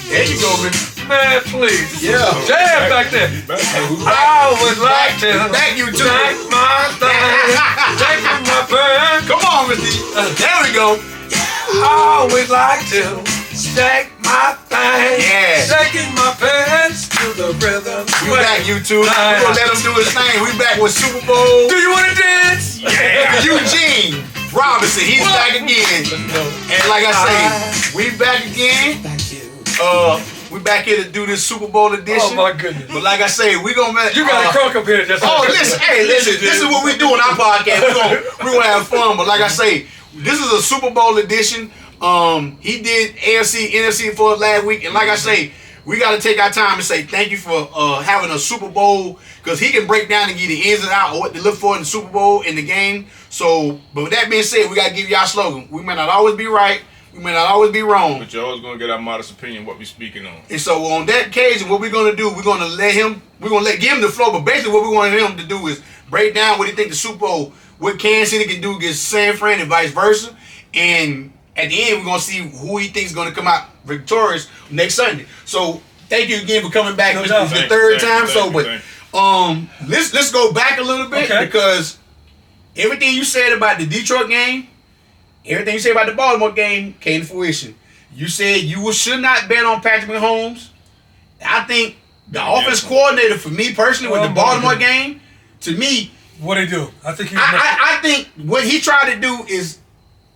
There you go, Man, please. Yeah. Jam back there. I would like to Thank you, too. thank my thing. Thank my friend. Come on, Mr. There we go. I would like to shake my thing. Yeah. Shaking my pants to the rhythm. We back, YouTube. We're gonna let him do his thing. We back with Super Bowl. Do you want to dance? Yeah. Eugene Robinson, he's back again. And like I say, we back again. We back here to do this Super Bowl edition. Oh my goodness. But like I say, we gonna make You got a crunk up here. That's listen, this is what we do on our podcast. We're gonna have fun. But like I say, this is a Super Bowl edition. He did AFC, NFC for us last week, and like I say, we got to take our time and say thank you for having a Super Bowl, because he can break down and give the ins and outs of what to look for in the Super Bowl in the game. So, but with that being said, we got to give y'all a slogan. We may not always be right, we may not always be wrong, but you're always gonna get our modest opinion what we're speaking on. And so on that occasion, what we're gonna do, we're gonna give him the floor. But basically, what we want him to do is break down what he think the Super Bowl, what Kansas City can do against San Fran and vice versa, and at the end, we're going to see who he thinks is going to come out victorious next Sunday. So, thank you again for coming back. This is the third time. Let's go back a little bit, because everything you said about the Detroit game, everything you said about the Baltimore game came to fruition. You said you should not bet on Patrick Mahomes. I think the offense coordinator, for me personally, with the Baltimore game, to me, what'd he do? I think what he tried to do is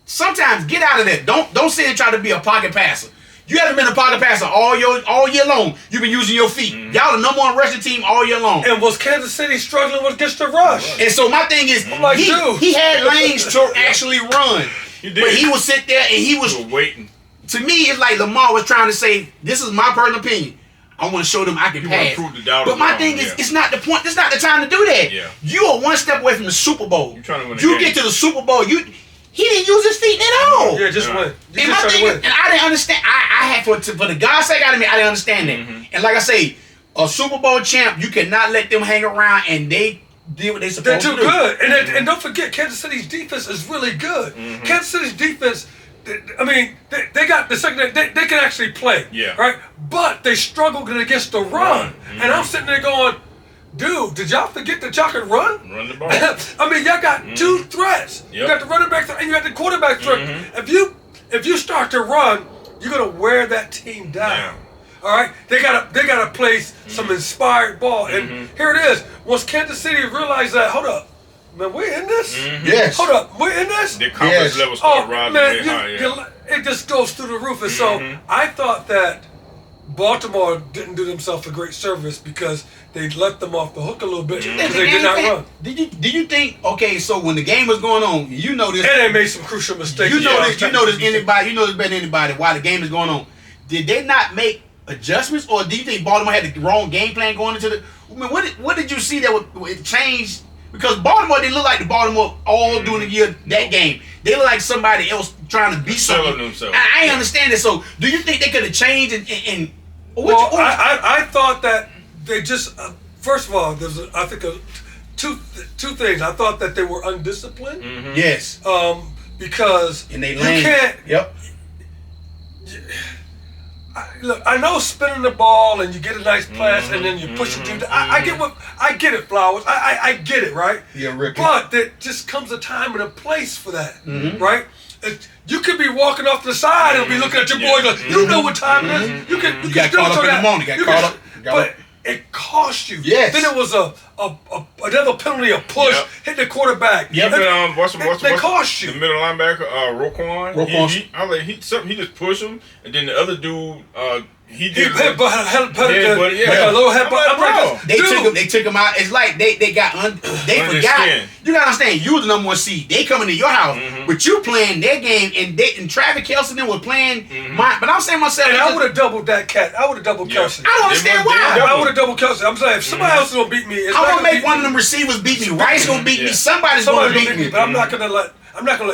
sometimes get out of that. Don't sit and try to be a pocket passer. You haven't been a pocket passer all year long. You've been using your feet. Y'all the number one rushing team all year long. And was Kansas City struggling against the rush? And so my thing is, he had lanes to actually run. But he would sit there and he was waiting. To me, it's like Lamar was trying to say, this is my personal opinion. I want to show them I can pass. But my thing is, it's not the point. It's not the time to do that. Yeah. You are one step away from the Super Bowl. You're trying to win you get to the Super Bowl, he didn't use his feet at all. Yeah, just win. And my thing is, and I didn't understand. I had for the God's sake out of me, I didn't understand that. And like I say, a Super Bowl champ, you cannot let them hang around and they did what they supposed to do. They're too good. And don't forget, Kansas City's defense is really good. Kansas City's defense, I mean, they got the second. They can actually play. Yeah. Right. But they struggled against the run. And I'm sitting there going, dude, did y'all forget that y'all can run? Run the ball. I mean, y'all got two threats. You got the running back threat and you got the quarterback threat. If you start to run, you're gonna wear that team down. All right, they gotta play some inspired ball, and here it is. Once Kansas City realized that, hold up, man, we're in this. Yes. Hold up, we're in this. The confidence level started rising very high. It just goes through the roof, and so I thought that Baltimore didn't do themselves a great service because they let them off the hook a little bit because they did not run. Did you think? Okay, so when the game was going on, you know this, and they made some crucial mistakes. You know this better than anybody. While the game is going on, did they not make adjustments, or do you think Baltimore had the wrong game plan going into the? I mean, what did you see that it changed? Because Baltimore didn't look like the Baltimore all during the year that game. They look like somebody else trying to be something. I understand it. So, do you think they could have changed I thought that they just first of all, there's I think two things. I thought that they were undisciplined. Yes. Because and they can't. Yep. Look, I know spinning the ball and you get a nice pass and then you push your team down. I get it, Flowers. I get it, right? Yeah, Rick. But there just comes a time and a place for that, right? You could be walking off to the side and be looking at your boy going, you know what time it is. You got caught up in the moment. But it cost you. Yes. Then it was another penalty, a push, hit the quarterback. Yep. They cost you. The middle linebacker, Roquan. He just pushed him, and then the other dude, he did a little headbutt. They took him out. It's like they forgot. You gotta understand, you were the number one seed. They coming to your house, but you playing their game, and Travis Kelce then was playing mine. But I'm saying myself, and I would have doubled that cat. I would have doubled Kelce. I don't understand why. I would have doubled Kelce. I'm saying if somebody else is gonna beat me, I'm gonna make one of them receivers beat me. Rice gonna beat me. Somebody's gonna beat me. But I'm not gonna let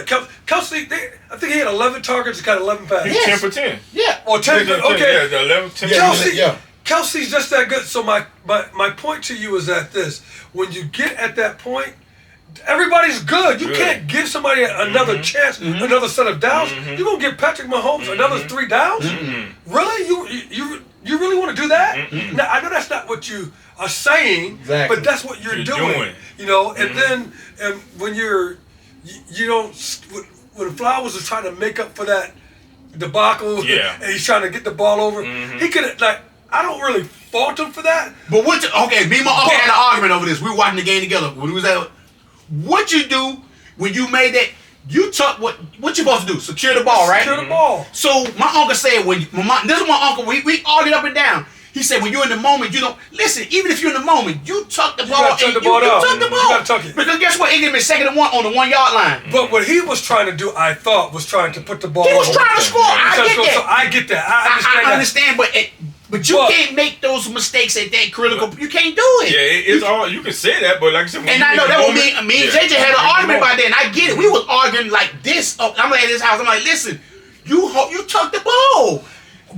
Kelce. I think he had 11 targets. He got 11 passes. He's 10 for 10. Yeah. Or 10. Okay. Yeah, 11, 10. Kelce's just that good. So my point to you is that when you get at that point, everybody's good. You can't give somebody another chance, another set of downs. You're gonna give Patrick Mahomes another 3 downs? Really? do that? Now, I know that's not what you are saying, but that's what you're doing. You know, and then when you don't, when Flowers is trying to make up for that debacle, and he's trying to get the ball over, he could have, like, I don't really fault him for that. But me and my uncle had an argument over this. We were watching the game together. When we was at, what you do when you made that? You took what you supposed to do? Secure the ball, right? Secure the ball. So my uncle said this is my uncle. We argued up and down. He said when you're in the moment, you don't listen. Even if you're in the moment, you tuck the ball. You tuck the ball. You gotta tuck it. Because guess what? He gave me 2nd and 1 on the 1 yard line. But what he was trying to do, I thought, was trying to put the ball. He was trying to score. I get that. I understand. But you can't make those mistakes at that critical. You can't do it. Yeah, it's all you can say that, but like I said, and I know that was me and JJ had an argument about that, and I get it. We was arguing like this. I'm at his house. I'm like, listen, you tuck the ball.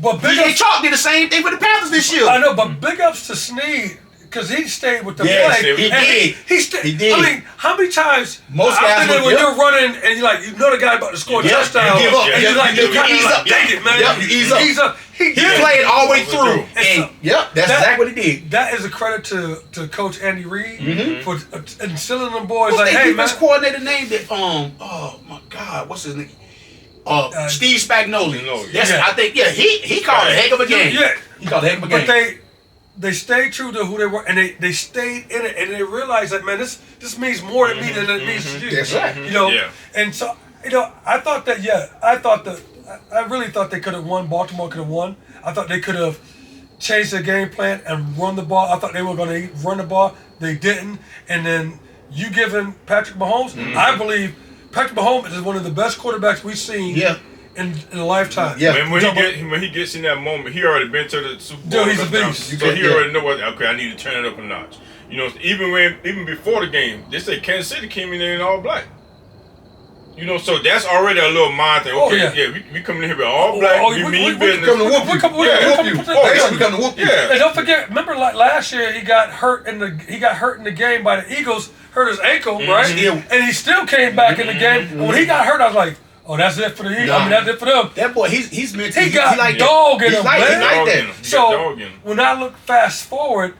But DJ Chalk did the same thing for the Panthers this year. I know, but big ups to Snead because he stayed with the play. He did. He did. I mean, how many times most guys when you're running and you're like, you know the guy about to score a touchdown, you give up. And you're like, you ease up, take it, man. You ease up. He He played all the way through. And that's exactly what he did. That is a credit to Coach Andy Reid for instilling them boys. What's like, that hey, defense man. coordinator name that oh my God, what's his name? Steve Spagnuolo. Yes, I think he called a heck of a game. Yeah. He called a heck of a game. But they stayed true to who they were, and they stayed in it, and they realized that, man, this means more to me than it means to you. That's right. You know, and so I thought that I really thought they could have won. Baltimore could have won. I thought they could have changed their game plan and run the ball. I thought they were going to run the ball. They didn't. And then you giving Patrick Mahomes, I believe Patrick Mahomes is one of the best quarterbacks we've seen in a lifetime. Yeah. When he gets in that moment, he already been to the Super Bowl. Dude, he's a beast. So he already know I need to turn it up a notch. You know, even before the game, they say Kansas City came in there in all black. You know, so that's already a little mind thing. Okay, we coming in here with all black. We mean business. We come to whoop you. We come to whoop you. And don't forget, remember like last year he got hurt in the game by the Eagles, hurt his ankle, right? And he still came back in the game. And when he got hurt, I was like, oh, that's it for the Eagles. I mean, that's it for them. That boy, he's meant to. He got like dog in him, man. He like that. So when I look fast forward,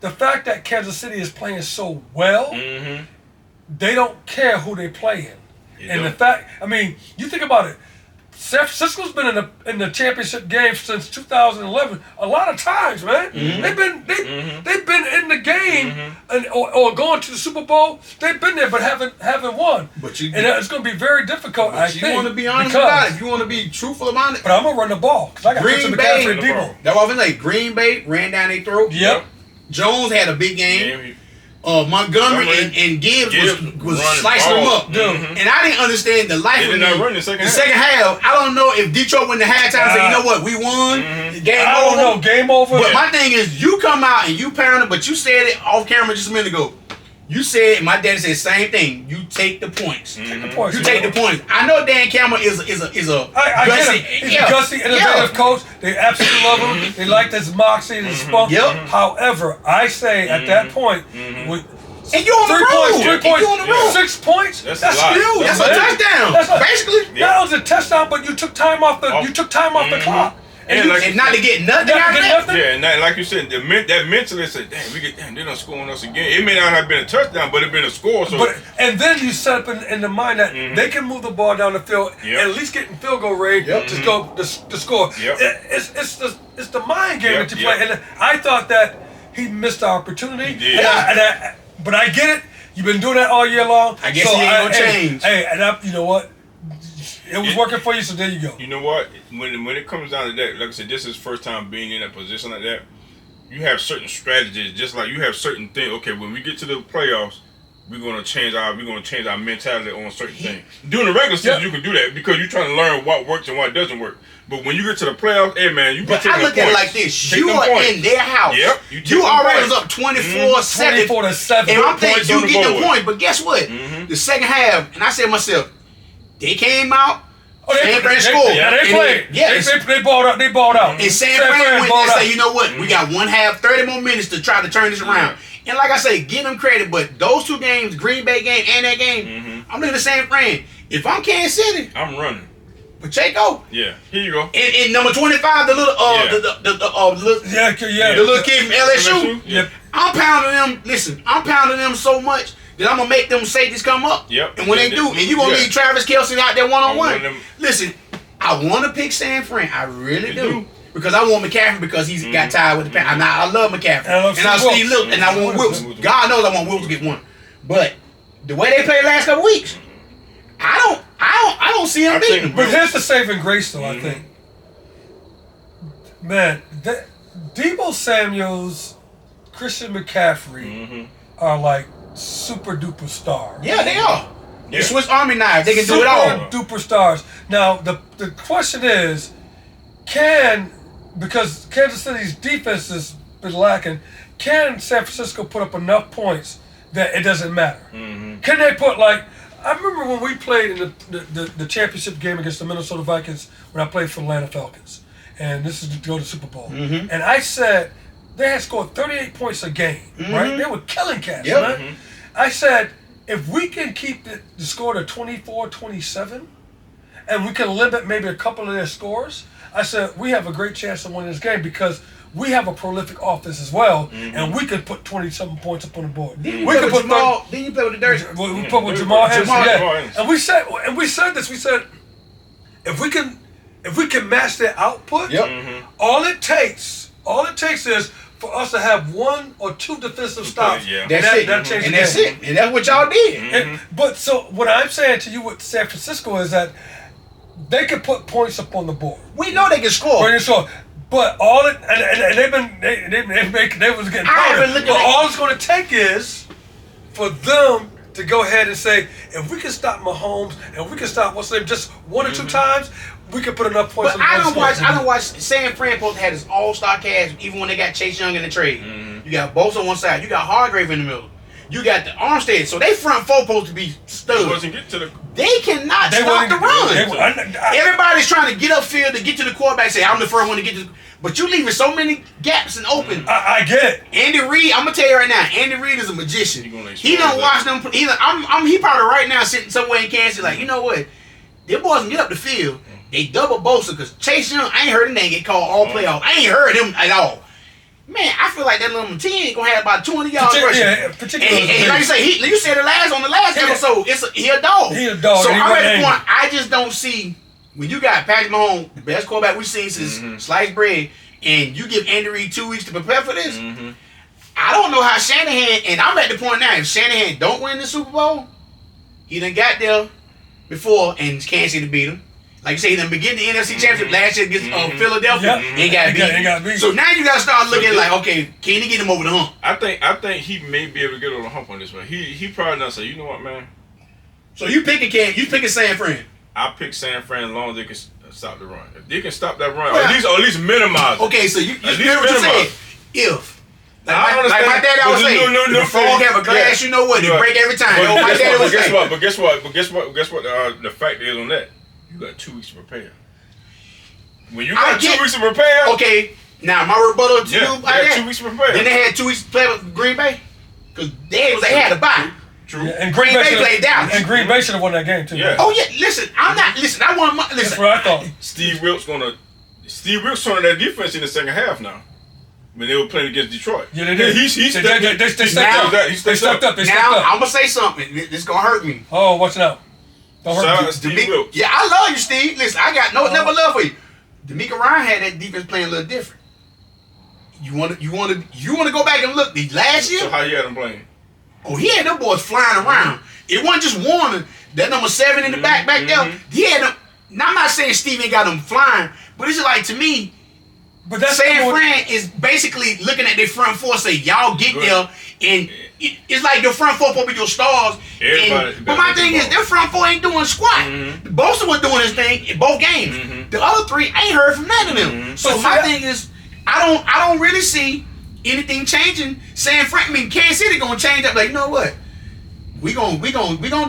the fact that Kansas City is playing so well, they don't care who they playing. And the fact, I mean, you think about it. San Francisco's been in the championship game since 2011 a lot of times, man. They've been in the game or going to the Super Bowl. They've been there, but haven't won. And it's going to be very difficult. But you want to be honest about it. You want to be truthful about it. But I'm gonna run the ball because I got Green Bay. That was like Green Bay ran down their throat. Yep. Jones had a big game. Montgomery and Gibbs was slicing them up. And I didn't understand the life of me. The second half. I don't know if Detroit went to halftime and said, you know what, we won. Game over. I don't know, game over. But my thing is, you come out and you pound it, but you said it off camera just a minute ago. You said, my daddy said the same thing. You take the points. Take the points. You take the points. I know Dan Campbell is a I gutsy, get him. He's a gutsy, innovative coach. They absolutely love him. They like his moxie and his spunk. However, I say at that point, and you on the road. 3 points. You on the road. 6 points. That's huge. That's a touchdown. Basically, that was a touchdown, but you took time off the the clock. And not to get nothing out of that. Yeah, and like you said, that mentally said, damn, they done score on us again. It may not have been a touchdown, but it been a score. So. And then you set up in the mind that they can move the ball down the field and at least get in field goal range to score. It's the mind game that you play. And I thought that he missed the opportunity. But I get it. You've been doing that all year long. I guess he ain't gonna change. You know what? It was working for you, so there you go. You know what? When it comes down to that, like I said, this is first time being in a position like that. You have certain strategies, just like you have certain things. Okay, when we get to the playoffs, we're gonna change our mentality on certain things. During the regular season, you can do that because you're trying to learn what works and what doesn't work. But when you get to the playoffs, hey man, you. But I look at it like this: you are in their house. Yep. You already was up 24-7. 24-7. And I'm thinking you get the point. But guess what? The second half, and I said to myself, they came out. San Fran scored. They played. They balled out. And San Fran went and said, you know what? We got 1/2, 30 more minutes to try to turn this around. And like I say, give them credit. But those two games, Green Bay game and that game, I'm looking at San Fran. If I'm Kansas City, I'm running. Pacheco. Yeah, here you go. And number 25, the little the little kid from LSU. Yep. I'm pounding them. Listen, I'm pounding them so much that I'm gonna make them safeties come up. Yep. And when they do, and you gonna leave Travis Kelce out there one-on-one. Listen, I want to pick San Fran. I really do. Because I want McCaffrey because he's got tired with the Panthers. I love McCaffrey. And I Steve Wilkes. And I want Wilkes. God knows I want Wilkes to get one. But the way they played the last couple weeks, I don't see him beating them. But here's the saving grace, though. I think, man, Deebo Samuel's, Christian McCaffrey are like super duper stars. Yeah, they are. The Swiss Army knife. They can do it all. Super duper stars. Now the question is, because Kansas City's defense has been lacking, can San Francisco put up enough points that it doesn't matter? Can they put I remember when we played in the championship game against the Minnesota Vikings when I played for the Atlanta Falcons, and this is to go to the Super Bowl. And I said they had scored 38 points a game, right? They were killing cats, man. I said, if we can keep the score to 24-27, and we can limit maybe a couple of their scores, I said, we have a great chance of winning this game because we have a prolific offense as well, and we could put 20-something points up on the board. Then you play with the Dirty. We put with Jamal Harrison, And we said this. We said, if we can match their output, all it takes is for us to have one or two defensive stops. That's it. And that's it. And that's what y'all did. But so what I'm saying to you with San Francisco is that they can put points up on the board. We know they can score. But all it and they was getting powdered. But all it's going to take is for them to go ahead and say, if we can stop Mahomes and we can stop what's name just one or two times, we can put enough points. But I don't watch. San Fran supposed to have his all-star cast even when they got Chase Young in the trade. You got Bosa on one side. You got Hargrave in the middle. You got the Armstead. So they front four supposed to be studs. They cannot stop the run. Everybody's trying to get upfield to get to the quarterback. Say, I'm the first one to get to. But you leaving so many gaps and open. I get it. Andy Reid, I'm gonna tell you right now. Andy Reid is a magician. He don't watch them. He probably right now sitting somewhere in Kansas like, you know what? Them boys can get up the field. They double Bosa because Chase Young, I ain't heard him get called all playoff. I ain't heard him at all. Man, I feel like that little 10 gonna have about 20 yards rushing. Yeah, particularly. And like you say, you said on the last episode, he a dog. He a dog. So I'm at the point, I just don't see when you got Patrick Mahomes, the best quarterback we've seen since sliced bread, and you give Andy Reid 2 weeks to prepare for this. I don't know how Shanahan, and I'm at the point now, if Shanahan don't win the Super Bowl, he done got there before and Kansas City beat him. Like you say, he done begin the NFC Championship last year against Philadelphia and got beat. So now you got to start looking like, okay, can he get him over the hump? I think he may be able to get over the hump on this one. He probably done say, you know what, man? So you picking San Fran? I pick San Fran as long as they can stop the run. If they can stop that run, or at least minimize it. Okay, so you hear what you said. If. Like my daddy always say, if a frog have a glass, you know what? It break every time. But guess what? The fact is on that, you got 2 weeks to prepare. When you got 2 weeks to prepare, okay. Now my rebuttal to you, they had 2 weeks to prepare. Then they had 2 weeks to play with Green Bay because they had a bye. True. Yeah, and Green Bay played down. And Green Bay should have won that game too. Yeah. Oh yeah. Listen, I want my. Listen. That's what I thought. Steve Wilkes turned that defense in the second half now. When they were playing against Detroit. Yeah, they did. They stepped up. They stepped up. Now, I'm going to say something. This is going to hurt me. Oh, watch out. Don't hurt me. Steve Wilkes. Yeah, I love you, Steve. Listen, I got never love for you. D'Amico Ryan had that defense playing a little different. You want to go back and look. The last year? So how you had them playing? Oh, he had them boys flying around. It wasn't just Warner. That number 7 in the back there. He had them. Now, I'm not saying Steve ain't got them flying, but it's just like, to me, but that's San Fran is basically looking at their front four, say, y'all get there, and it's like your front four will be your stars. But my thing is, their front four ain't doing squat. Bosa was doing his thing in both games. The other 3 ain't heard from none of them. So my thing is, I don't really see anything changing. Kansas City gonna change up. Like, you know what? We gonna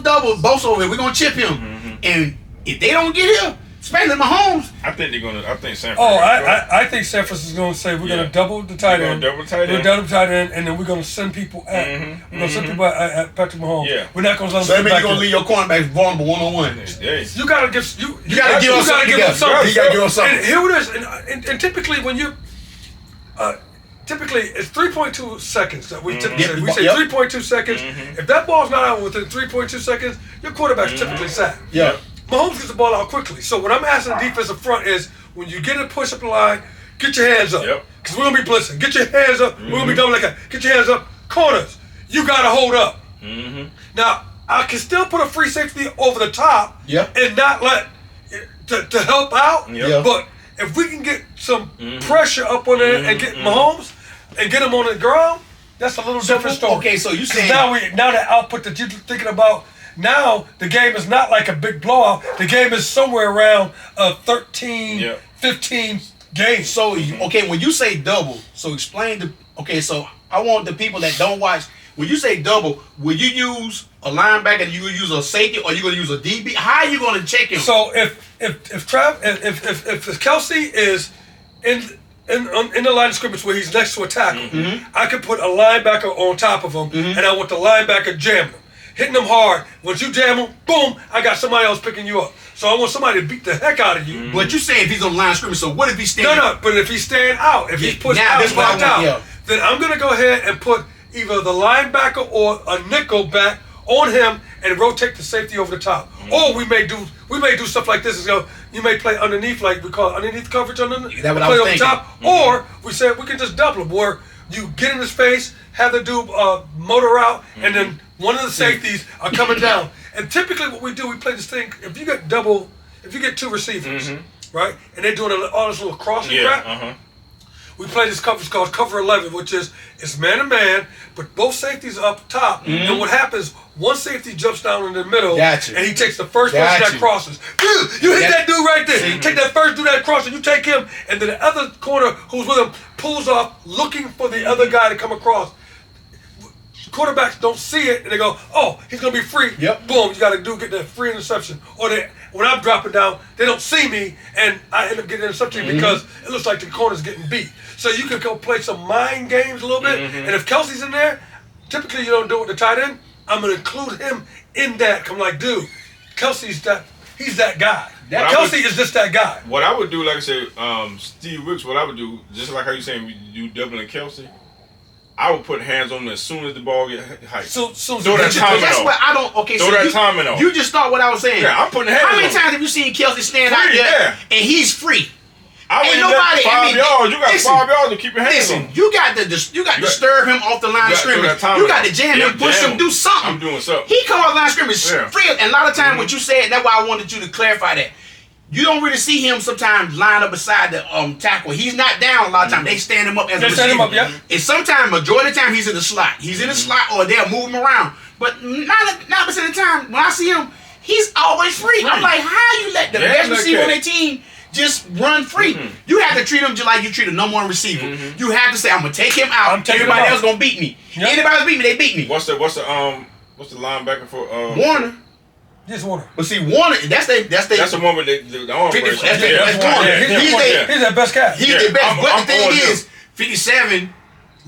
double Bosa over here. We gonna chip him, and if they don't get here, Especially Mahomes. I think they're gonna. I think San Oh, Francisco. I think San Francisco's going to say we're going to double the tight end. Double tight end. We're double the tight end, and then we're going to send people at. We're going to send people at Patrick Mahomes. Yeah. We're not going to let So them that means get you're back gonna leave your cornerbacks vulnerable 1-on-1. You got to give. You got to give us something. You got to give us something. And here it is. And typically when you, typically it's 3.2 seconds that we typically say. We say 3.2 seconds. If that ball's not out within 3.2 seconds, your quarterback's typically sacked. Yeah. Mahomes gets the ball out quickly. So what I'm asking the defensive front is, when you get a push up the line, get your hands up. Because we're going to be blitzing. Get your hands up. We're going to be doubling like that. Get your hands up. Corners, you got to hold up. Now, I can still put a free safety over the top and not let to help out. But if we can get some pressure up on there and get Mahomes and get him on the ground, that's a little different story. Okay, so you saying now the output that you're thinking about. Now the game is not like a big blowout. The game is somewhere around a 13, 15 game. So okay, when you say double, so explain the. Okay, so I want the people that don't watch. When you say double, will you use a linebacker? You will use a safety, or you gonna use a DB? How are you gonna check him? So if Kelsey is in the line of scrimmage where he's next to a tackle, I can put a linebacker on top of him, and I want the linebacker jamming him, hitting him hard. Once you jam him, boom, I got somebody else picking you up. So I want somebody to beat the heck out of you. But you say if he's on the line of scrimmage, so what if he's standing? No, but if he's staying out, if he's pushed out, blocked out, then I'm gonna go ahead and put either the linebacker or a nickel back on him and rotate the safety over the top. Or we may do stuff like this. You may play underneath, like we call it underneath coverage, play over the top. Or we said we can just double him, where you get in his face, have the dude motor out, and then one of the safeties are coming down. And typically what we do, we play this thing, if you get two receivers, right, and they're doing all this little crossing crap, we play this coverage called cover 11, which is it's man-to-man, but both safeties are up top. And what happens, one safety jumps down in the middle, and he takes the first person that crosses. Dude, you hit that dude right there. You take that first dude that crosses, you take him, and then the other corner who's with him pulls off looking for the other guy to come across. Quarterbacks don't see it, and they go, oh, he's going to be free. Boom, you got to get that free interception. Or when I'm dropping down, they don't see me, and I end up getting an interception because it looks like the corner's getting beat. So you can go play some mind games a little bit, and if Kelsey's in there, typically you don't do it with the tight end, I'm going to include him in that. I'm like, dude, he's that guy. Kelsey is just that guy. What I would do, like I said, Sbxxxi, what I would do, just like how you saying you doubling Kelsey, I would put hands on him as soon as the ball get hiked. So throw that timing That's off. what I don't. Okay, throw that timing off. You just thought what I was saying. Yeah, I'm putting hands on him. How many times have you seen Kelsey stand out there and he's free? Ain't nobody. 5 yards. You got 5 yards to keep your hands on. You got to disturb him off the line of scrimmage. You got to jam him, push him, do something. I'm doing something. He called line of scrimmage free, and a lot of times what you said. That's why I wanted you to clarify that. You don't really see him sometimes line up beside the tackle. He's not down a lot of times. They stand him up as a receiver. And sometimes, majority of the time, he's in the slot. He's in the slot, or they'll move him around. But 90% of the time, when I see him, he's always free. I'm like, how you let the best receiver on their team just run free? You have to treat him just like you treat a number one receiver. You have to say, I'm gonna take him out. Everybody else gonna beat me. Anybody else beat me, they beat me. What's the linebacker for Warner? Just Warner. But see, Warner, that's the one with the arm. That's Warner. He's their best guy. He's the best. But the thing is, 57.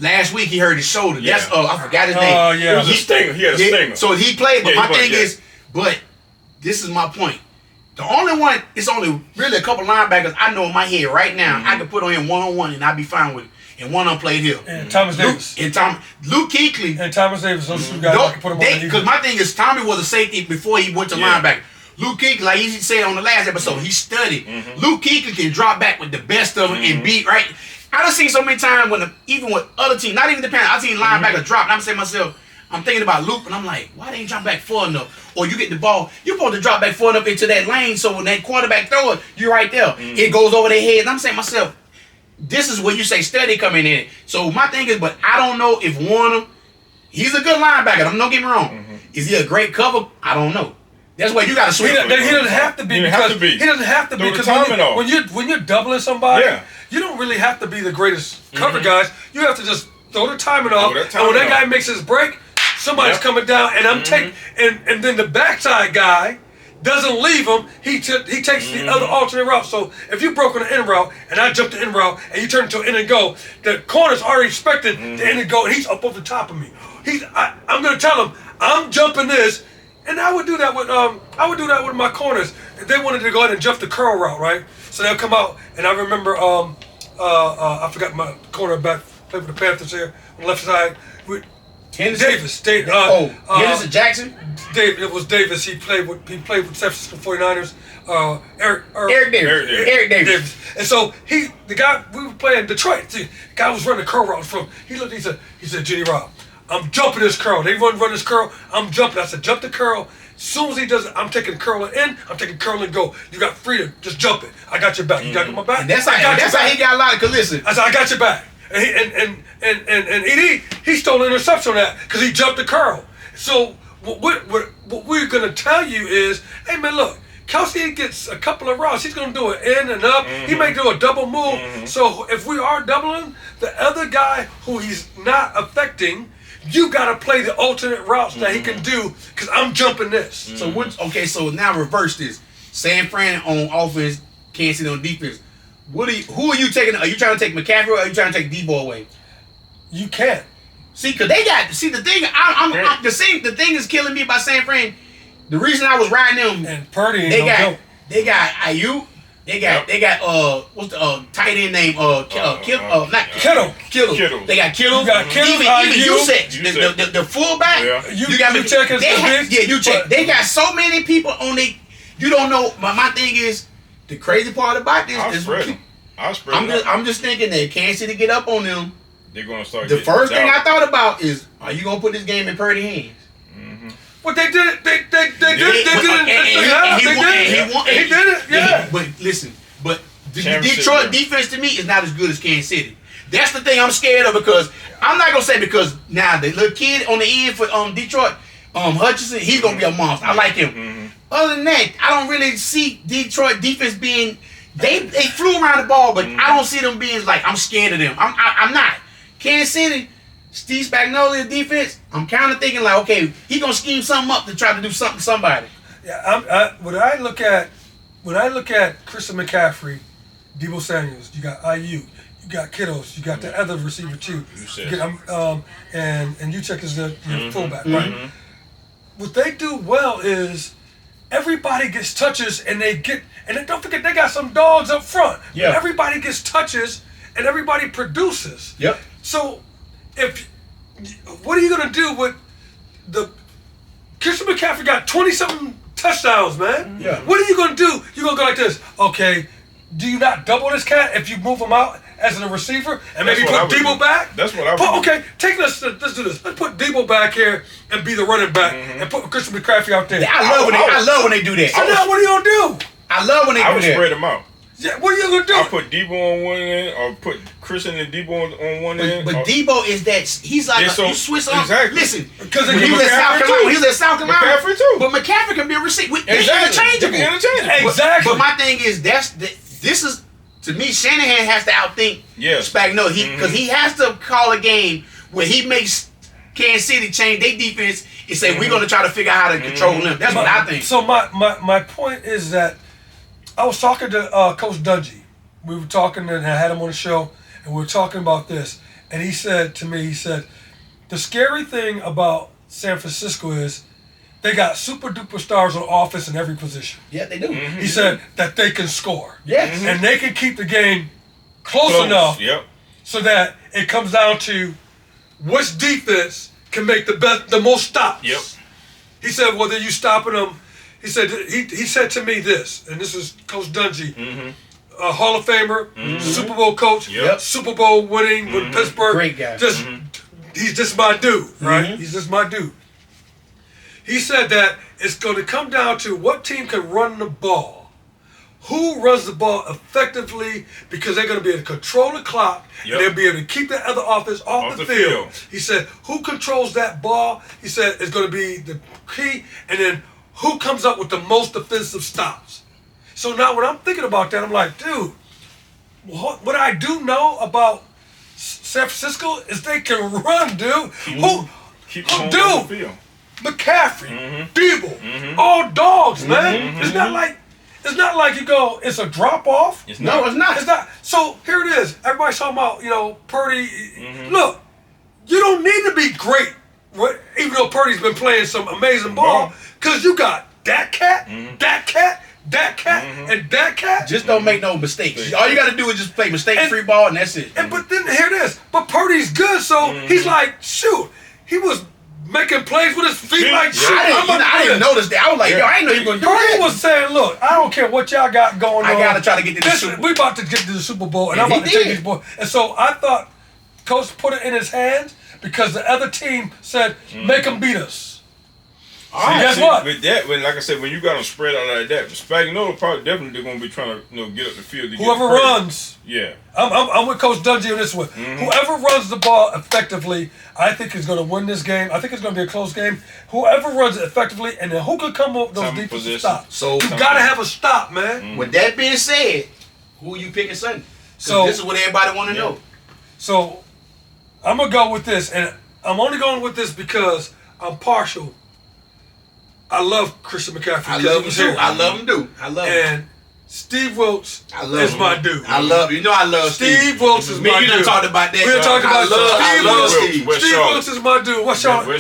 Last week he hurt his shoulder. That's I forgot his name. It was a stinger. He had a stinger. So he played. But my thing is, but this is my point. The only one, it's only really a couple linebackers I know in my head right now. I can put on him 1-on-1 and I'd be fine with it. And one of them played here. And Thomas Davis. Luke Kuechly. And Thomas Davis. Those two guys I can put him on. Because my thing is, Tommy was a safety before he went to linebacker. Luke Kuechly, like he said on the last episode, he studied. Luke Kuechly can drop back with the best of them and beat, right? I done seen so many times when even with other teams, not even the Panthers, I've seen linebackers drop, and I'm saying to myself, I'm thinking about Luke, and I'm like, why they ain't drop back far enough? Or you get the ball, you're supposed to drop back far enough into that lane so when that quarterback throw it, you're right there. It goes over their head. And I'm saying to myself, this is where you say study coming in. So my thing is, but I don't know if Warner, he's a good linebacker. Don't get me wrong. Is he a great cover? I don't know. That's why you got to switch. He doesn't have to be. He doesn't have to be because when you're doubling somebody, you don't really have to be the greatest cover guys. You have to just throw the timing off, and when that guy makes his break, somebody's coming down, and I'm taking, and then the backside guy doesn't leave him. He takes the other alternate route. So if you broke on the in route and I jumped the in route and you turn into an in and go, the corner's already expecting the in and go, and he's up over the top of me. I'm gonna tell him I'm jumping this, and I would do that with my corners. If they wanted to go ahead and jump the curl route, right? So they'll come out, and I remember I forgot my cornerback played for the Panthers here on the left side. Davis. Henderson Jackson. It was Davis. He played with San Francisco 49ers. Eric Davis. And so the guy we were playing Detroit. The guy was running the curl route from. He looked. He said, Jenny Rob, I'm jumping this curl. They run this curl. I'm jumping. I said, jump the curl. As soon as he does it, I'm taking curl in. I'm taking curl and go. You got freedom. Just jump it. I got your back. You got my back. And that's how he got a lot of. Cause listen, I said, I got your back. And he stole an interception on that because he jumped the curl. So what we're gonna tell you is, hey man, look, Kelsey gets a couple of routes. He's gonna do it in and up. He may do a double move. So if we are doubling the other guy who he's not affecting, you gotta play the alternate routes that he can do because I'm jumping this. So so now reverse this. San Fran on offense, Kansas City on defense. Who are you taking? Are you trying to take McCaffrey or are you trying to take Debo away? You can't. See, cause they got the thing. The thing is killing me about San Fran. The reason I was riding them and Purdy, they got Ayuk. They got what's the tight end name? Kittle. They got Kittle. You got Kittle. Even Usech, the fullback. Yeah. You got Usech. They got so many people on the. You don't know. My thing is. The crazy part about this is I'm just thinking that Kansas City get up on them. They're gonna start. The first thing I thought about is, are you gonna put this game in Purdy's hands? Well, they did it. They did it. Yeah. But listen, the Detroit defense to me is not as good as Kansas City. That's the thing I'm scared of because I'm not gonna say because now the little kid on the end for Detroit, Hutchinson, he's gonna be a monster. I like him. Other than that, I don't really see Detroit defense being. They flew around the ball, but I don't see them being like I'm scared of them. I'm not. Kansas City, Steve Spagnuolo defense. I'm kind of thinking like, okay, he gonna scheme something up to try to do something to somebody. Yeah, when I look at Christian McCaffrey, Debo Samuels, you got IU, you got Kittles, you got the other receiver too. And Uchek is the fullback, right? What they do well is. Everybody gets touches and don't forget they got some dogs up front. Yeah. Everybody gets touches and everybody produces. Yep. So what are you gonna do with the Christian McCaffrey got 20-something touchdowns, man? Yeah. What are you gonna do? You're gonna go like this. Okay, do you not double this cat if you move him out as a receiver and maybe put Debo back? That's what I would do. Okay, let's do this. Let's put Debo back here and be the running back and put Christian McCaffrey out there. Yeah, I love when they do that. So now what are you gonna do? I love when they do that. I would spread them out. Yeah, what are you gonna do? I'll put Debo on one end, or put Christian and Debo on one end. But Debo is that he's like you Swiss on. Exactly. Listen, because he was at South Carolina. McCaffrey too. But McCaffrey can be a receiver. Exactly. Exactly. But my thing is this is to me. Shanahan has to outthink Spagnuolo because he has to call a game where he makes Kansas City change their defense and say we're going to try to figure out how to control them. That's what I think. So my point is that I was talking to Coach Dungy. We were talking and I had him on the show and we were talking about this. And he said to me, the scary thing about San Francisco is they got super duper stars on offense in every position. Yeah, they do. He said that they can score. Yes. And they can keep the game close enough so that it comes down to which defense can make the most stops. Yep. He said, whether you stopping them, he said to me this, and this is Coach Dungy, a Hall of Famer, Super Bowl coach, Super Bowl winning with Pittsburgh. Great guy. He's just my dude, right? He's just my dude. He said that it's going to come down to what team can run the ball. Who runs the ball effectively because they're going to be able to control the clock and they'll be able to keep the other offense off the field. He said, who controls that ball? He said, it's going to be the key. And then who comes up with the most defensive stops? So now when I'm thinking about that, I'm like, dude, what I do know about San Francisco is they can run, dude. Keep on the field. McCaffrey, Debo, all dogs, man. It's not like you go. It's a drop off. No, it's not. It's not. So here it is. Everybody's talking about Purdy. Look, you don't need to be great, even though Purdy's been playing some amazing ball, because you got that cat, that cat. That cat and that cat. Just don't make no mistakes. All you got to do is just play mistake-free ball, and that's it. But then here it is. But Purdy's good, so he's like, shoot. He was making plays with his feet like shit. I didn't notice that. I was like, yo, I didn't know you were going to do that. Purdy was saying, look, I don't care what y'all got going on. I got to try to get to the Super Bowl. We about to get to the Super Bowl, and I'm about to take these boys. And so I thought Coach put it in his hands because the other team said, make them beat us. Guess what? With that, like I said, when you got them spread out like that, Spagnuolo probably definitely going to be trying to get up the field. Whoever runs. Yeah. I'm with Coach Dungy on this one. Whoever runs the ball effectively, I think is going to win this game. I think it's going to be a close game. Whoever runs it effectively, and then who can come up with those defensive stops. So you got to have a stop, man. With that being said, who you picking Sunday? So this is what everybody want to know. So I'm going to go with this, and I'm only going with this because I'm partial. I love Christian McCaffrey. I love him too. I love him too. I love him. And Steve Wilkes is my dude. I love you. I love Steve Wilkes is my dude. You done talked about that. We done talked about Steve Wilkes. Steve Wilkes is my dude. What's y'all?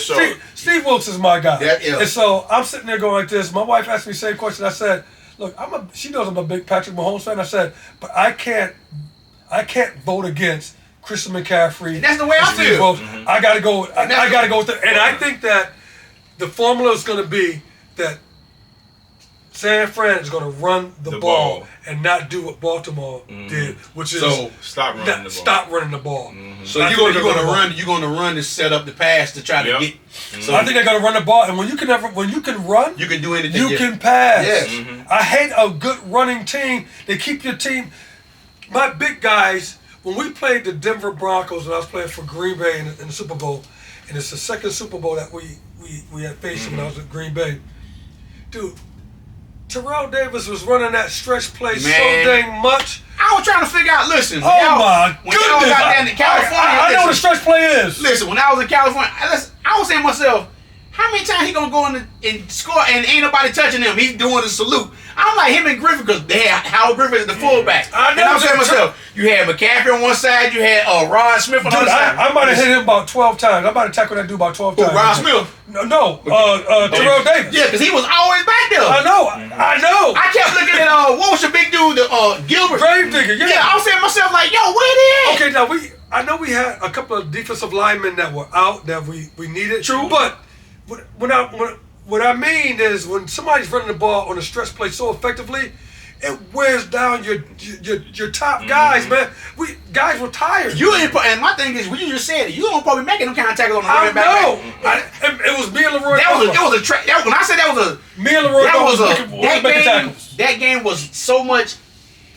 Steve Wilkes is my guy. And so I'm sitting there going like this. My wife asked me the same question. I said, look, she knows I'm a big Patrick Mahomes fan. I said, but I can't vote against Christian McCaffrey. And that's the way I feel. Wilkes. I gotta go. I gotta go with it. And I think that the formula is going to be that San Fran is going to run the ball and not do what Baltimore did, which is stop running the ball. Stop running the ball. So you're going to run to set up the pass to try to get. So I think they're going to run the ball, and when you can run, you can do anything. You can pass. Yes. I hate a good running team. They keep your team. My big guys. When we played the Denver Broncos, when I was playing for Green Bay in the Super Bowl, and it's the second Super Bowl that we had faced when I was at Green Bay. Dude, Terrell Davis was running that stretch play so dang much. I was trying to figure out, listen. Oh my goodness. When y'all got down to California. I know what a stretch play is. Listen, when I was in California, I was saying to myself, how many times he going to go in and score and ain't nobody touching him? He's doing the salute. I'm like him and Griffin because they had Howard Griffin as the fullback. And I'm saying to myself, you had McCaffrey on one side, you had Rod Smith on the other side. I might have hit him about 12 times. I might have tackled that dude about 12 times. Rod Smith? No, Terrell Davis. Yeah, because he was always back there. I know. I kept looking at, what was your big dude, Gilbert? Gravedigger, yeah. I was saying to myself, like, yo, where they at? Okay, now I know we had a couple of defensive linemen that were out that we needed. True. But what I mean is when somebody's running the ball on a stretch play so effectively, it wears down your top guys, man. Guys were tired. And my thing is, when you just said it, you don't probably making them kind of tackles on the running back. I know. It was me and Leroy. It was a track. When I said that was a me and Leroy. That game was so much.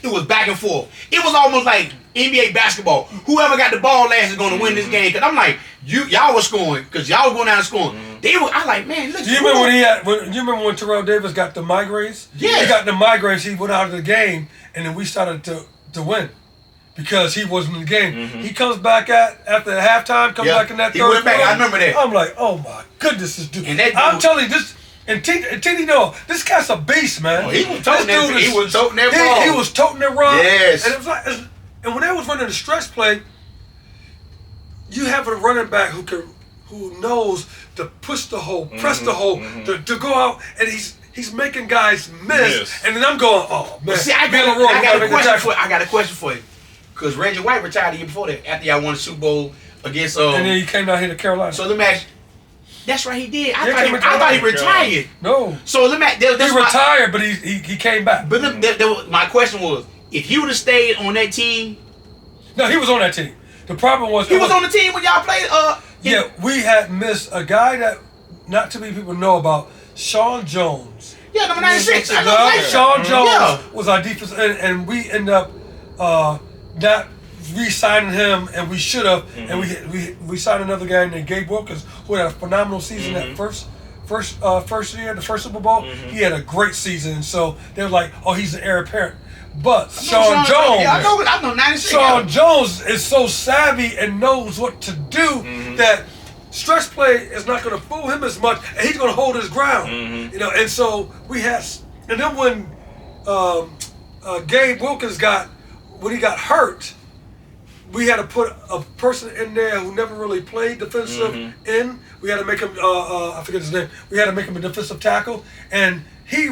It was back and forth. It was almost like NBA basketball. Whoever got the ball last is going to win this game. Because I'm like, y'all were scoring because y'all were going down and scoring. I like, man, look. Do you remember when Terrell Davis got the migraines? Yeah. He got the migraines. He went out of the game, and then we started to win because he wasn't in the game. He comes back after halftime. Back in that third quarter. Went back. I remember that. I'm like, oh my goodness, this dude. And I'm telling you this. And Tini, no, this guy's a beast, man. Oh, he was toting that ball. He was toting that rock. Yes. And it was like, and when they was running the stretch play, you have a running back who knows to push the hole, press the hole, to go out, and he's making guys miss. Yes. And then I'm going, oh man. See, I got a question for you, because Reggie White retired the year before that after y'all won the Super Bowl against. And then he came down here to Carolina. So let me ask you. That's right, he did. I thought he retired. No. So let me. He retired, but he came back. But my question was, if he would have stayed on that team. No, he was on that team. The problem was he was on the team when y'all played. Yeah, we had missed a guy that not too many people know about, Sean Jones. Yeah, number 96. Sean Jones was our defense, and we ended up not re-signing him, and we should have. And we signed another guy named Gabe Wilkins, who had a phenomenal season that first year, the first Super Bowl. He had a great season, and so they were like, "Oh, he's the heir apparent." But Sean Jones, yeah, I know 96. Sean Jones is so savvy and knows what to do that stretch play is not going to fool him as much, and he's going to hold his ground. Mm-hmm. You know, and so we had, and then when Gabe Wilkins when he got hurt, we had to put a person in there who never really played defensive end. We had to make him, I forget his name. We had to make him a defensive tackle, and we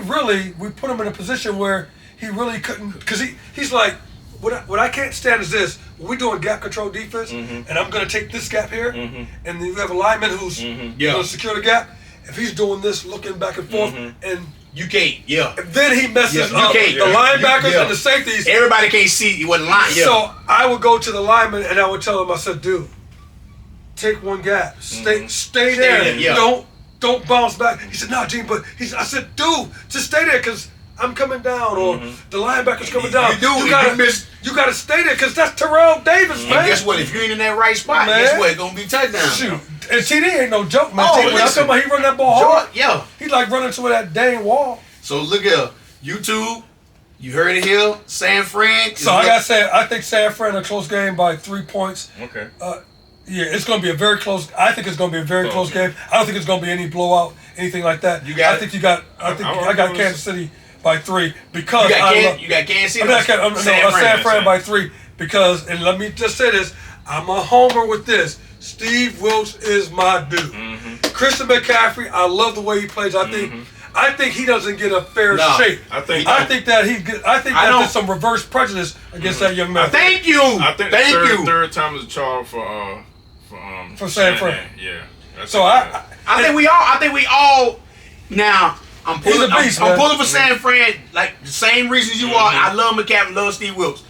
put him in a position where he really couldn't, because he's like, what I can't stand is this. We're doing gap control defense, and I'm going to take this gap here, and then you have a lineman who's going to secure the gap. If he's doing this, looking back and forth, and you can't, then he messes up the linebackers and the safeties. Everybody can't see you wasn't lying. So I would go to the lineman and I would tell him, I said, dude, take one gap, stay there, don't bounce back. He said, no, Gene, but I said, dude, just stay there because I'm coming down, or the linebacker's coming down. You gotta stay there because that's Terrell Davis, man. And guess what? If you ain't in that right spot, guess what? It's gonna be touchdown. Shoot. And TD ain't no joke, man. Oh, when I talking about he run that ball hard, he like running to that dang wall. So look at YouTube. You heard it here, San Fran. So I gotta say, I think San Fran a close game by 3 points. Okay. Yeah, it's going to be a very close. I think it's going to be a very close game. I don't think it's going to be any blowout, anything like that. I got Kansas City by 3 because you got Kansas City. San Fran by 3 because, and let me just say this: I'm a homer with this. Steve Wilks is my dude. Christian McCaffrey, I love the way he plays. I think he doesn't get a fair shake. I think there's some reverse prejudice against that young man. Thank you. I think third time is a charm for San Fran. Yeah. So I think we all now. I'm pulling for San Fran like the same reasons you are. I love McCaffrey, love Steve Wilks.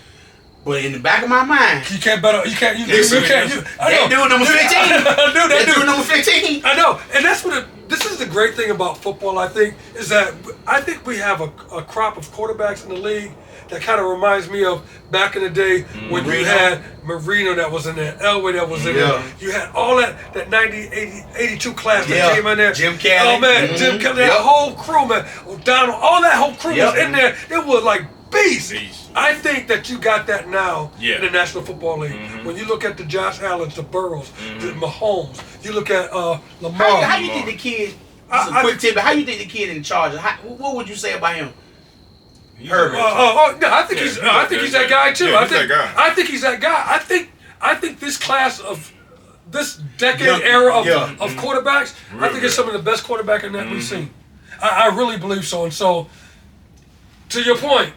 But in the back of my mind, you can't bet. You can't. That dude number 15. That dude number 15. I know, and that's what. This is the great thing about football. I think is that I think we have a crop of quarterbacks in the league that kind of reminds me of back in the day when you had Marino that was in there, Elway that was in there. You had all that 90, 82 class that came in there. Jim Kelly. Oh man, Jim Kelly. That whole crew, man. O'Donnell, all that whole crew was in there. It was like beasts. I think that you got that now in the National Football League. When you look at the Josh Allens, the Burrows, the Mahomes, you look at Lamar. How you think the kid? Quick tip. How you think the kid in charge? What would you say about him? Herbert. No, I think he's that guy too. I think he's that guy. I think this class of this decade era of quarterbacks, I think it's some of the best quarterbacking that we've seen. I really believe so. And so, to your point,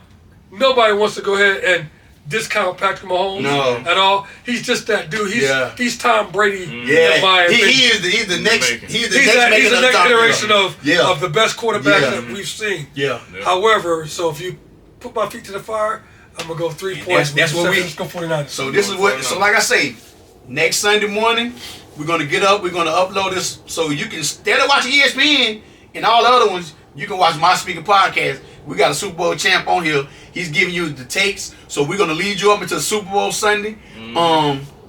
nobody wants to go ahead and discount Patrick Mahomes at all. He's just that dude. He's Tom Brady. In my opinion. He's the next iteration of the best quarterbacks that we've seen. However, so if you put my feet to the fire, I'm gonna go 3 points. That's what let's go 49. So this is what. So like I say, next Sunday morning we're gonna get up. We're gonna upload this so you can instead of watching ESPN and all the other ones, you can watch My Speaking Podcast. We got a Super Bowl champ on here. He's giving you the takes. So we're gonna lead you up into the Super Bowl Sunday.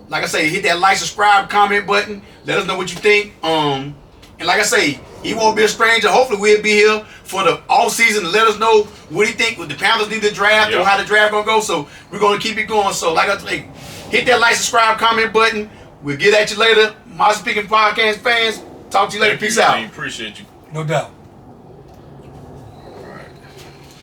Like I say, hit that like, subscribe, comment button. Let us know what you think. And like I say, he won't be a stranger. Hopefully we'll be here for the off season to let us know what he think. What the Panthers need to draft or how the draft gonna go. So we're gonna keep it going. So like I say, hit that like, subscribe, comment button. We'll get at you later. My Speaking Podcast fans. Talk to you later. Peace out. Appreciate you. No doubt.